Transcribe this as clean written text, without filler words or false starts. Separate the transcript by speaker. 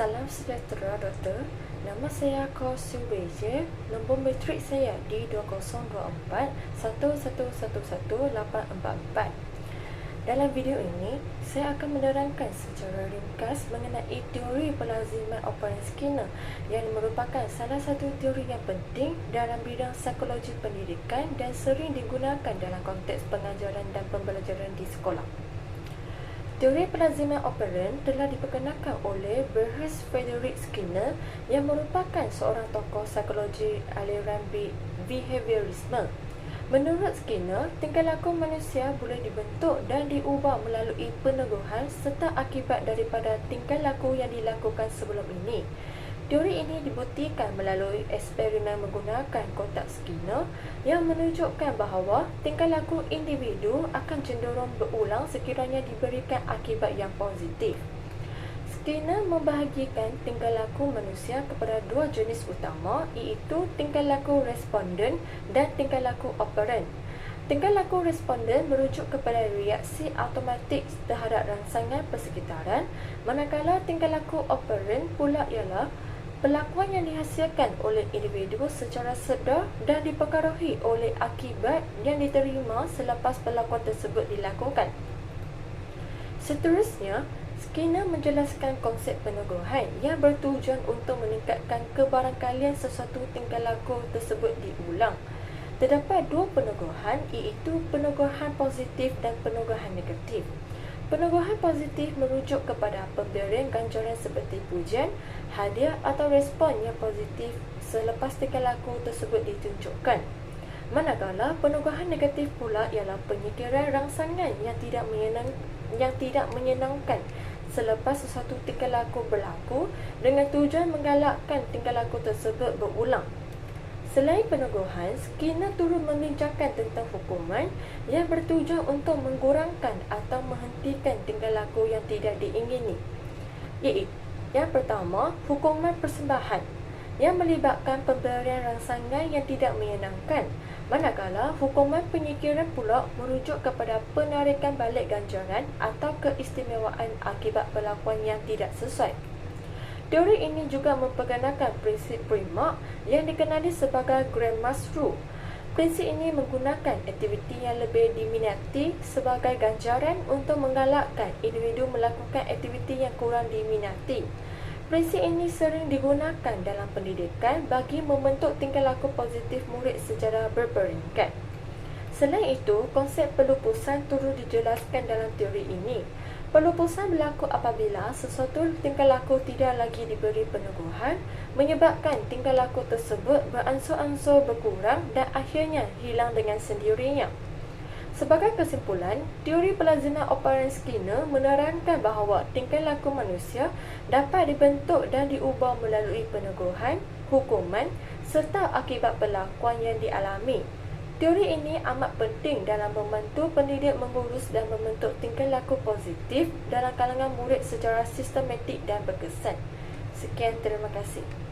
Speaker 1: Salam sejahtera, Doktor. Nama saya Kau Siu Beije. Nombor matrik saya di 2024 1111844. Dalam video ini, saya akan menerangkan secara ringkas mengenai teori pelaziman operan Skinner yang merupakan salah satu teori yang penting dalam bidang psikologi pendidikan dan sering digunakan dalam konteks pengajaran dan pembelajaran di sekolah. Teori pelaziman operan telah diperkenalkan oleh Bruce Frederick Skinner yang merupakan seorang tokoh psikologi aliran behaviorisme. Menurut Skinner, tingkah laku manusia boleh dibentuk dan diubah melalui peneguhan serta akibat daripada tingkah laku yang dilakukan sebelum ini. Teori ini dibuktikan melalui eksperimen menggunakan kotak Skinner yang menunjukkan bahawa tingkah laku individu akan cenderung berulang sekiranya diberikan akibat yang positif. Skinner membahagikan tingkah laku manusia kepada dua jenis utama, iaitu tingkah laku responden dan tingkah laku operan. Tingkah laku responden merujuk kepada reaksi automatik terhadap rangsangan persekitaran, manakala tingkah laku operan pula ialah pelakuan yang dihasilkan oleh individu secara sedar dan dipengaruhi oleh akibat yang diterima selepas pelakuan tersebut dilakukan. Seterusnya, Skinner menjelaskan konsep peneguhan yang bertujuan untuk meningkatkan kebarangkalian sesuatu tingkah laku tersebut diulang. Terdapat dua peneguhan, iaitu peneguhan positif dan peneguhan negatif. Peneguhan positif merujuk kepada pemberian ganjaran seperti pujian, hadiah atau respon yang positif selepas tingkah laku tersebut ditunjukkan. Manakala peneguhan negatif pula ialah penyikiran rangsangan yang tidak menyenangkan selepas sesuatu tingkah laku berlaku dengan tujuan menggalakkan tingkah laku tersebut berulang. Selain peneguhan, Skinner turut membincangkan tentang hukuman yang bertujuan untuk mengurangkan atau menghentikan tingkah laku yang tidak diingini. Iaitu, yang pertama, hukuman persembahan yang melibatkan pemberian rangsangan yang tidak menyenangkan, manakala hukuman penyikiran pula merujuk kepada penarikan balik ganjaran atau keistimewaan akibat perlakuan yang tidak sesuai. Teori ini juga memperkenalkan prinsip primak yang dikenali sebagai Grandma's Rule. Prinsip ini menggunakan aktiviti yang lebih diminati sebagai ganjaran untuk menggalakkan individu melakukan aktiviti yang kurang diminati. Prinsip ini sering digunakan dalam pendidikan bagi membentuk tingkah laku positif murid secara berperingkat. Selain itu, konsep pelupusan turut dijelaskan dalam teori ini. Pelupusan berlaku apabila sesuatu tingkah laku tidak lagi diberi peneguhan, menyebabkan tingkah laku tersebut beransur-ansur berkurang dan akhirnya hilang dengan sendirinya. Sebagai kesimpulan, teori pelaziman operan Skinner menerangkan bahawa tingkah laku manusia dapat dibentuk dan diubah melalui peneguhan, hukuman serta akibat perlakuan yang dialami. Teori ini amat penting dalam membantu pendidik mengurus dan membentuk tingkah laku positif dalam kalangan murid secara sistematik dan berkesan. Sekian, terima kasih.